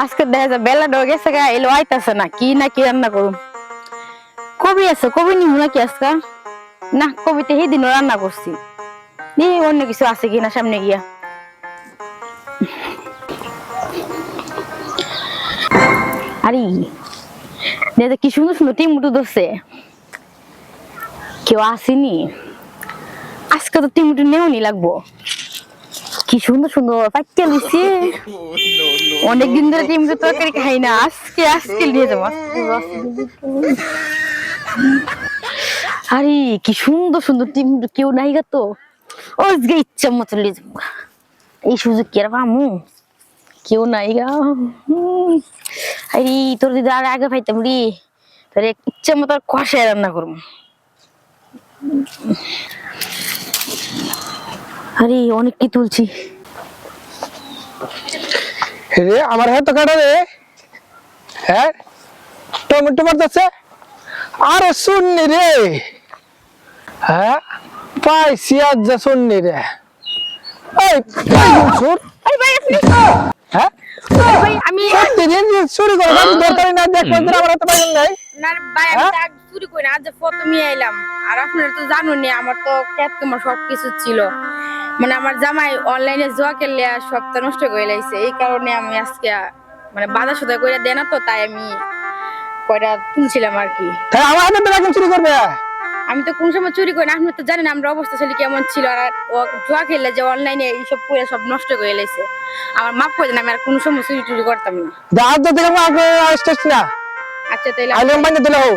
আজকে দেখা যায় বেলা ডো গেছে গা এলো আইতাছে না কি রান্না করুম। কবি আছে কবি নিমু নাকি আজকা না কবিতে সেই দিনও রান্না করছি নি অন্য কিছু আছে কিনা সামনে গিয়া। আরে দেখা কি সুন্দর সুন্দর টিমুটু ধরছে কেউ আসেনি আজকে তো টিমুটু নেওনি লাগবো কি সুন্দর সুন্দর পাইতে লিছি অনেকদিন ধরে টিমুটু তরকারি খাই না আজকে নিয়ে যাবো আরে কি সুন্দর সুন্দর টিমুটু কেউ নাই গা তো আজকে ইচ্ছা মতো নিয়ে যাবো এই সুযোগ কি আর পামু কেউ নাই গা আরে তোর দিদি আর আগে পাইতাম রে তোর ইচ্ছা মতো কষায় রান্না করবো। আরে অনেক কি তুলছি রে আমার হাতে কাটা রে হ্যাঁ টমেটো মারতেছে আরে শুননি রে হ্যাঁ পাইছি আজ যা শুননি রে এই সুর আরে ভাই আপনি হ্যাঁ আরে ভাই আমি দিন চুরি করে দরকারি না দেখবেন আমার হাতে পাইলেন নাই না ভাই আমি তো চুরি করি না আজ প্রথমে আইলাম আর আপনারা তো জানুনি আমার তো ক্যাট তোমার সবকিছু ছিল মানে আমার জামাই অনলাইনে জুয়া খেললে সবটা নষ্ট করে লাইছে এই কারণে আমি আজকে মানে বাজার সদাই কইরা দেয় না তো তাই আমি কয়টা তুলছিলাম আর কি। তাই আমার হাতে টাকা চুরি করবে আমি তো কোন সময় চুরি করি না আপনি তো জানেন আমরা অবস্থা ছিল কেমন ছিল আর ও জুয়া খেললে যে অনলাইনে এইসব করে সব নষ্ট করে লাইছে আমার মাফ করে দেন আমি আর কোন সময় চুরি টুরি করতাম না। দাঁত তো দেখে আগে আসছিস না আচ্ছা তাইলে আইলেম বাইনে দিলাও